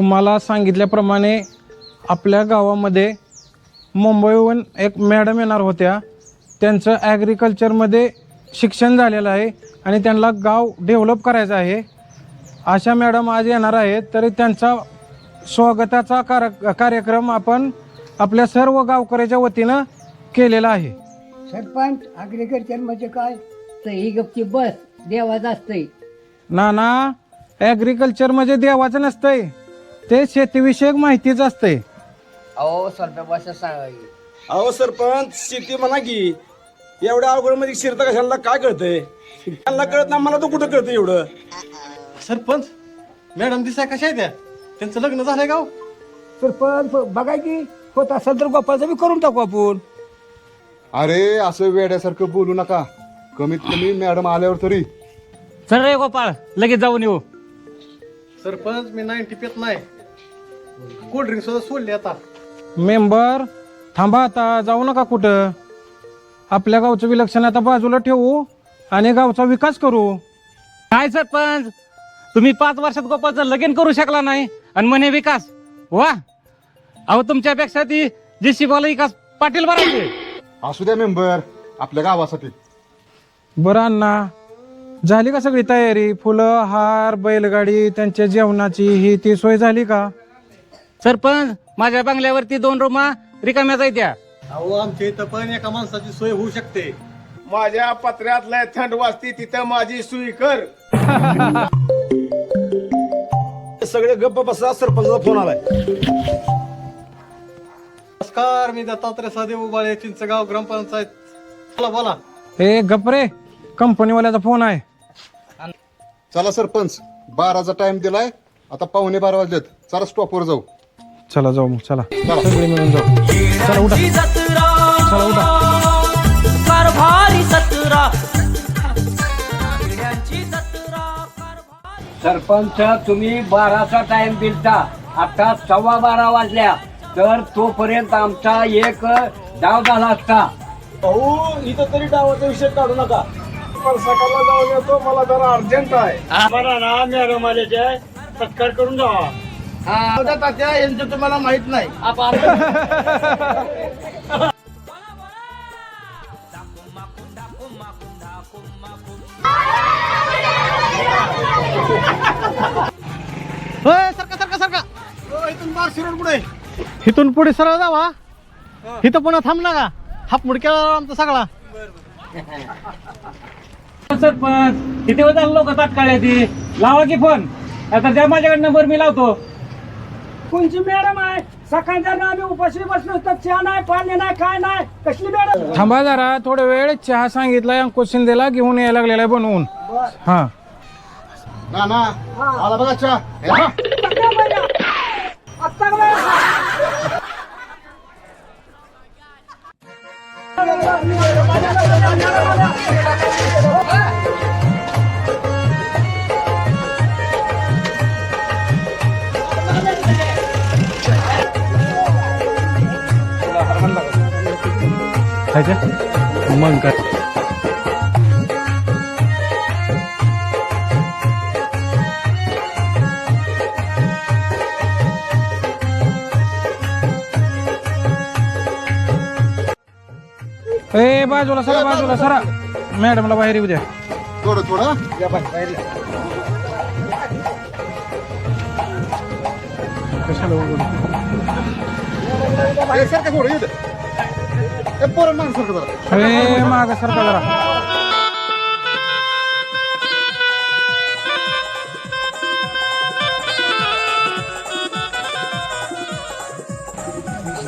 तुम्हाला सांगितल्याप्रमाणे आपल्या गावामध्ये मुंबईहून एक मॅडम येणार होत्या. त्यांचं ॲग्रिकल्चरमध्ये शिक्षण झालेलं आहे आणि त्यांना गाव डेव्हलप करायचं आहे. अशा मॅडम आज येणार आहेत, तरी त्यांचा स्वागताचा कार्यक्रम आपण आपल्या सर्व गावकऱ्याच्या वतीनं केलेला आहे. सरपंच ॲग्रिकल्चर म्हणजे काय? तर ही गप्पी बस देवाचं असतंय. ना ॲग्रिकल्चर म्हणजे देवाचं नसतंय, ते शेतीविषयक माहितीच असते. अहो सोप्या भाषा सांगावी. अहो सरपंच शेती म्हणा की एवढ्या अवघड मध्ये शिरता कशाला काय कळतंय? त्यांना कळत ना, मला तो कुठं कळतं एवढं. सरपंच मॅडम दिसाय कशा आहे त्या? त्यांचं लग्न झालंय गाव. सरपंच बघा की होत असेल तर गोपाळचं बी करून टाकू आपण. अरे असं वेड्यासारखं बोलू नका. कमीत कमी मॅडम आल्यावर तरी. चल रे गोपाळ, लगेच जाऊन येऊ. सरपंच मी 90 पेत नाही, कोल्ड्रिंक सुद्धा सोडली आता. मेंबर थांबा, आता जाऊ नका कुठं. आपल्या गावचं विलक्षण आता बाजूला ठेवू आणि गावचा विकास करू. काय सरपंच, तुम्ही 5 वर्षात गोपाळचं लगीन करू शकला नाही आणि म्हणे विकास. वा, अहो तुमच्यापेक्षा ती जी बोला विकास पाटील बराचे. असू द्या मेंबर, आपल्या गावासाठी. बरं अण्णा, झाली का सगळी तयारी? फुलं, हार, बैलगाडी, त्यांच्या जेवणाची ही ती सोय झाली का? सरपंच माझ्या बंगल्यावरती 2 रूमा रिकाम्या जायत्या. अहो आमच्या इथं पण एका माणसाची सोय होऊ शकते. माझ्या पत्र्यातल्या थंड वाजती तिथं माझी सुई कर. सगळे गप्प बसा, सरपंचाचा फोन आलाय. नमस्कार, मी दत्तात्रय सदेव उबाळे, चिंचगाव ग्रामपंचायत. बोला बोला. हे गपरे, कंपनीवाल्याचा फोन आहे. चला सरपंच, 12चा टाइम दिलाय. आता 11:15 वाजलेत. चला स्टॉपवर जाऊ. चला जाऊ मग, चला सगळे मिळून जाऊ. चला उठा, चला उठा. सरपंच तुम्ही 12चा टाइम दिलता, आता 12:15 वाजल्या, तर तोपर्यंत आमचा एक डाव झाला असता. भाऊ इथं तरी डावाचा विषय काढू नका. मला सकाळला जाऊन येतो, मला जरा अर्जंट आहे. मला ना मॅडम आल्याचे सत्कार करून जावा. तात्या यांचं तुम्हाला माहित नाही. सरका सरका सरका. इथून मार शिरोड पुढे, इथून पुढे सरळ जावा. इथं पुन्हा थांब नका. हाप मुडक्या आमचा सगळा. सरपंच किती वेळ लोक तात्काळ ती लावा की फोन. आता द्या माझ्याकडे नंबर, मी लावतो. कोणची मॅडम आहे? सकाळच्या आम्ही उपाशी बसलो तर चहा नाही, पाणी नाही, काय नाही. कसली मॅडम? थांबा जरा, थोडा वेळ. चहा सांगितलाय अंकुश शिंदेला, घेऊन यायला लागलेला आहे बनवून. हा ना आला बघा चहा. हे बघा. मग काय. ए बाजूला सरा, बाजूला सरा. मॅडमला बाहेर येऊ द्या. थोडं कशाला उघडू? सारखं थोडं येऊ दे. पोरण माणूस सारखं जरा. ए माग सरका जरा.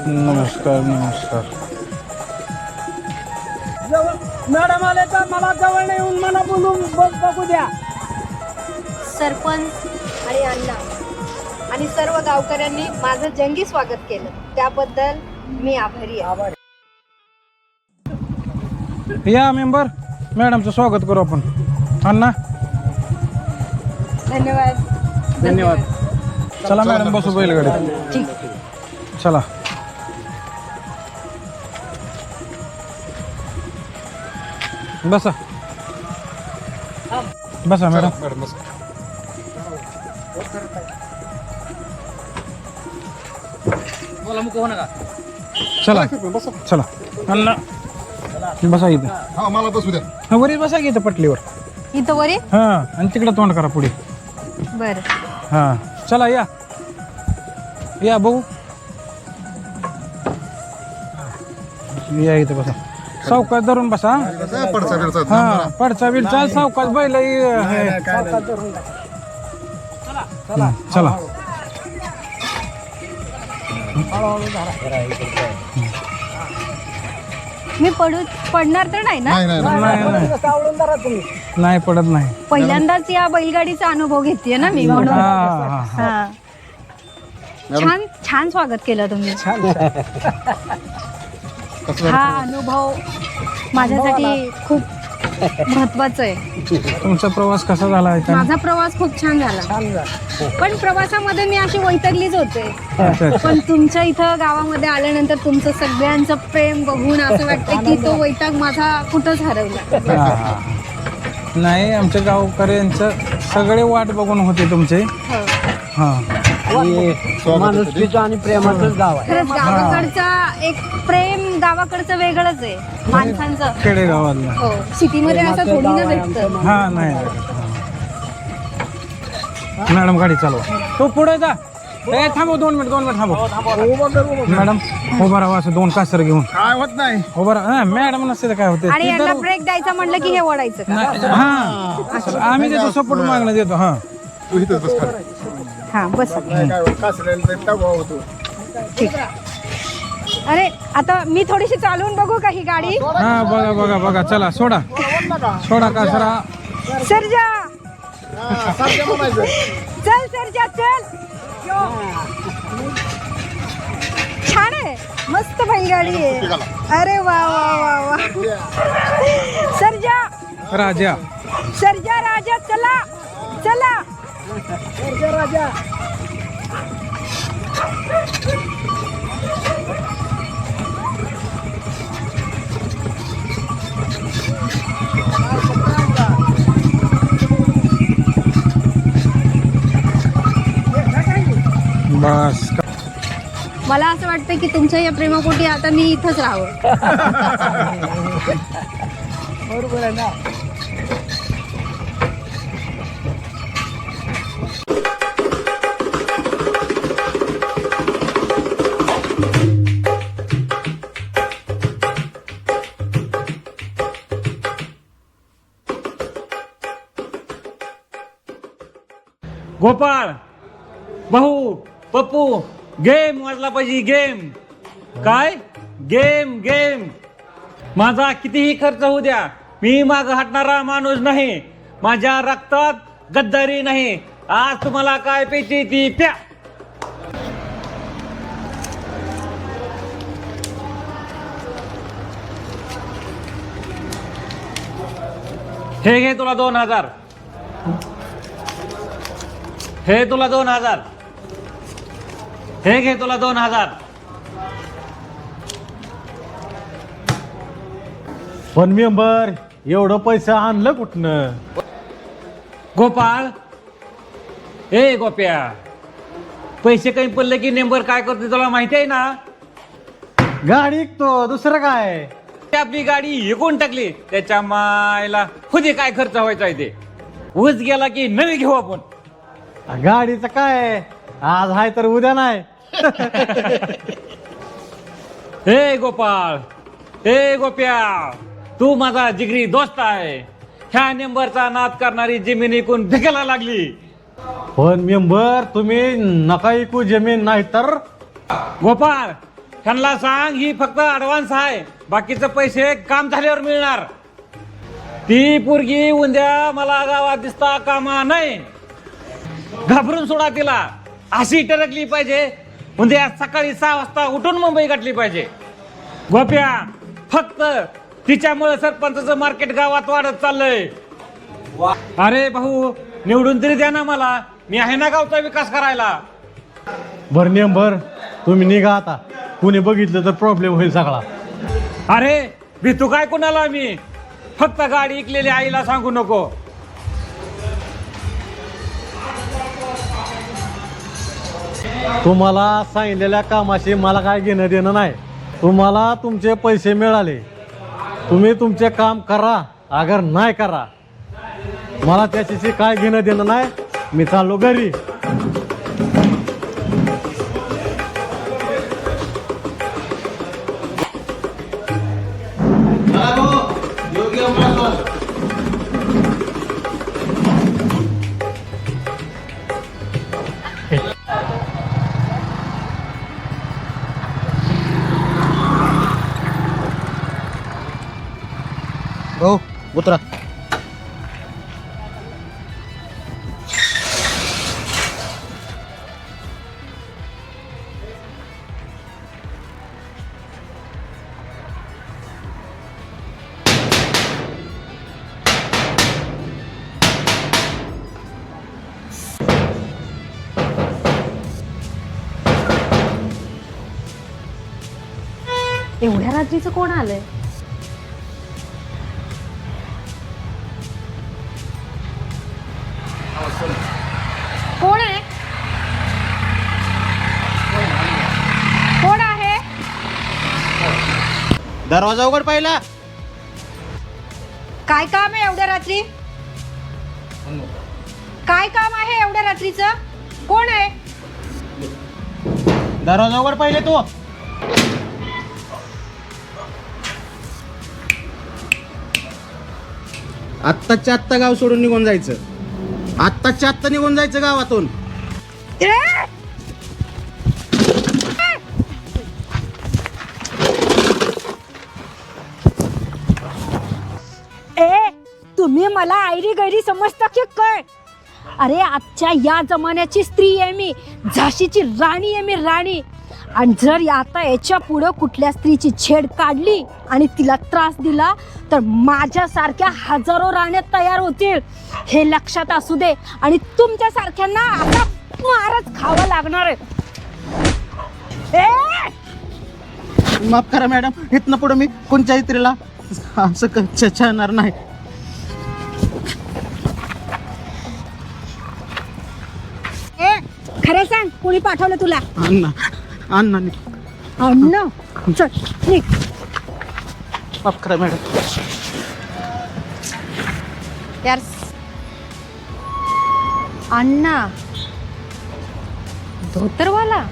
नमस्कार नमस्कार. मॅडम आले तर मला जवळ नाही येऊन मला बोलून बघू द्या. सरपंच आणि अण्णा आणि सर्व गावकऱ्यांनी माझं जंगी स्वागत केलं, त्याबद्दल मी आभारी आहे. या मेंबर, मॅडमचं स्वागत करू आपण. अण्णा धन्यवाद. धन्यवाद. चला मॅडम, बसू बैलगाडीत. ठीक. चला. बसा बसा मॅडम. गावाला मुक हो नका. चला बसा चला अण्णा बसा इथं हा मला बसू द्या. हा, वरील बसा की इथं पटलीवर. इथं वरे हा आणि तिकडे तोंड करा पुढे. बर. हा चला या या भाऊ या इथं बसा. सावकाश धरून बसा. कसं आहे, पडसा बिडसा हा पडचा बिडचा सावकाश बैल चला मी पडणार तर नाही ना? नाही नाही नाही. नाही पडत नाही. पहिल्यांदाच या बैलगाडीचा अनुभव घेते ना मी, म्हणून. हा हा हा. छान छान स्वागत केलं तुम्ही. हा अनुभव माझ्यासाठी खूप महत्वाचा आहे. तुमचा प्रवास कसा झाला आहे? माझा प्रवास खूप छान झाला, पण प्रवासामध्ये मी अशी वैतागलीच होते. अच्छा. पण तुमच्या इथं गावामध्ये आल्यानंतर तुमचं सगळ्यांचं प्रेम बघून असं वाटतं की तो वैताग माझा कुठंच हरवला. हा, हा. नाही आमच्या गावकऱ्यांचं सगळे वाट बघून होते तुमचे. हो. हा माणुसकीचं आणि प्रेमाचं गाव आहे. खरंच गावाकडचा एक प्रेम गावाकडचं वेगळंच आहे माणसांचं. खेडेगावातलं. हो, सिटीमध्ये असं थोडी ना भेटतं. हा नाही मॅडम गाडी चालवा. तो पुढे जा. थांबव 2 मिनिट थांबव. मॅडम उभा राहा असं 2 कासर घेऊन. काय होत नाही. उभा राहा. मॅडम नसते तर काय होते. आणि यांना ब्रेक द्यायचा म्हटलं की हे ओढायचं का? हा आम्ही देतो सपोर्ट मागणं देतो. हा तू इथंच बस खाली. हा बस. काय होत कासऱ्याला तर टाकू होतो. ठीक. अरे आता मी थोडीशी चालवून बघू का ही गाडी? हा बघा बघा बघा. चला सोडा सोडा कासरा. सरजा सारखे म्हणायचं. चल सरजा चल. छान आहे, मस्त बैलगाडी आहे. अरे वा वा वा वा. सरजा राजा सरजा राजा चला चला. राजा बस. मला असं वाटतं की तुमच्या या प्रेमापोटी आता मी इथंच राहावं. बरोबर आहे ना. गोपाळ भाऊ पप्पू गेम वाजला पाहिजे. गेम काय गेम गेम. माझा कितीही खर्च होऊ द्या, मी माग हटणारा माणूस नाही. माझ्या रक्तात गद्दारी नाही. आज तुम्हाला काय प्यायची ती प्या. हे घे तुला 2000. हे तुला 2000. हे घे तुला 2000. पण मेंबर एवढं पैसे आणलं कुठनं? गोपाळ ए गोप्या, पैसे कमी पडले की नेंबर काय करते तुला माहिती आहे ना? गाडी तो दुसरं काय? ते आपली गाडी विकून टाकली. त्याच्या मायला खुदे काय खर्च व्हायचा आहे ते. ऊस गेला की नवी घेऊ आपण. गाडीचं काय, आज आहे तर उद्या नाही. हे गोपाळ हे गोप्या, तू माझा जिगरी दोस्त आहे. ह्या नेंबरचा नाद करणारी जमीन विकून भिकायला लागली. पण मेंबर तुम्ही नका ऐकू जमीन, नाही तर गोपाळ त्यांना सांग ही फक्त ऍडव्हान्स आहे, बाकीचे पैसे काम झाल्यावर मिळणार. ती पोरगी उद्या मला गावात दिसता कामा नाही. घाबरून सोडा तिला. अशी टरकली पाहिजे उद्या सकाळी 6 वाजता उठून मुंबई गाठली पाहिजे. गोप्या फक्त तिच्यामुळे सरपंचाचं मार्केट गावात वाढत चाललंय. अरे भाऊ निवडून तरी द्या ना मला, मी आहे ना गावचा विकास करायला. बर मेंबर तुम्ही निघा आता, कुणी बघितलं तर प्रॉब्लेम होईल सगळा. अरे भीतू काय कुणाला मी, फक्त गाडी इकलेली आईला सांगू नको. तुम्हाला सांगितलेल्या कामाशी मला काय घेणं देणं नाही. तुम्हाला तुमचे पैसे मिळाले, तुम्ही तुमचे काम करा, अगर नाही करा मला त्याच्याशी काय घेणं देणं नाही. मी चाललो घरी. हो उतरा. एवढ्या रात्रीचं कोण आलंय? कोण आहे? कोण आहे? दरवाजा उघड पाहिला. काय काम आहे एवढ्या रात्री? काय काम आहे एवढ्या रात्रीचं? कोण आहे? दरवाजा उघड पाहिले तू. आत्ताच्या आत्ता गाव सोडून निघून जायचं. आत्ताच्या आत्ता निघून जायचं गावातून. ए तुम्ही मला आयरी गैरी समजता की काय? अरे आजच्या या जमान्याची स्त्री आहे मी, झाशीची राणी आहे मी, राणी. आणि जर आता याच्या पुढं कुठल्या स्त्रीची छेड काढली आणि तिला त्रास दिला तर माझ्यासारख्या हजारो राण्या तयार होतील, हे लक्षात असू दे. आणि तुमच्या सारख्यांना आता मारच खावा लागणार आहे. माफ करा मॅडम, इथनं पुढे मी कोणत्याही स्त्रीला असं छळणार नाही. खरं सांग, कोणी पाठवलं तुला? अण्णा अण्णा अण्णा चल निघ. माफ करा मॅडम. यार अण्णा धोतरवाला?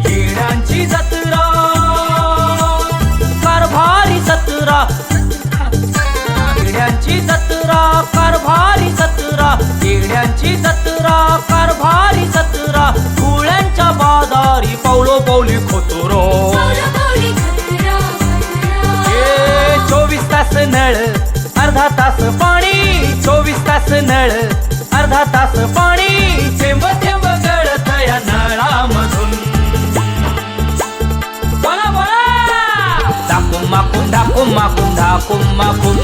येड्यांची जत्रा कारभारी जत्रा, येड्यांची जत्रा कारभारी जत्रा, येड्यांची जत्रा कारभारी जत्रा, फुल्यांच्या बाजारी पावलो पावली खोतरो. 24 तास नळ अर्धा तास पाणी, 24 तास नळ अर्धा तास पाणी, थेंब थेंब गळत या नळामधून. बोला बोला. दाकुम माकुम दाकुम माकुम दाकुम माकुम.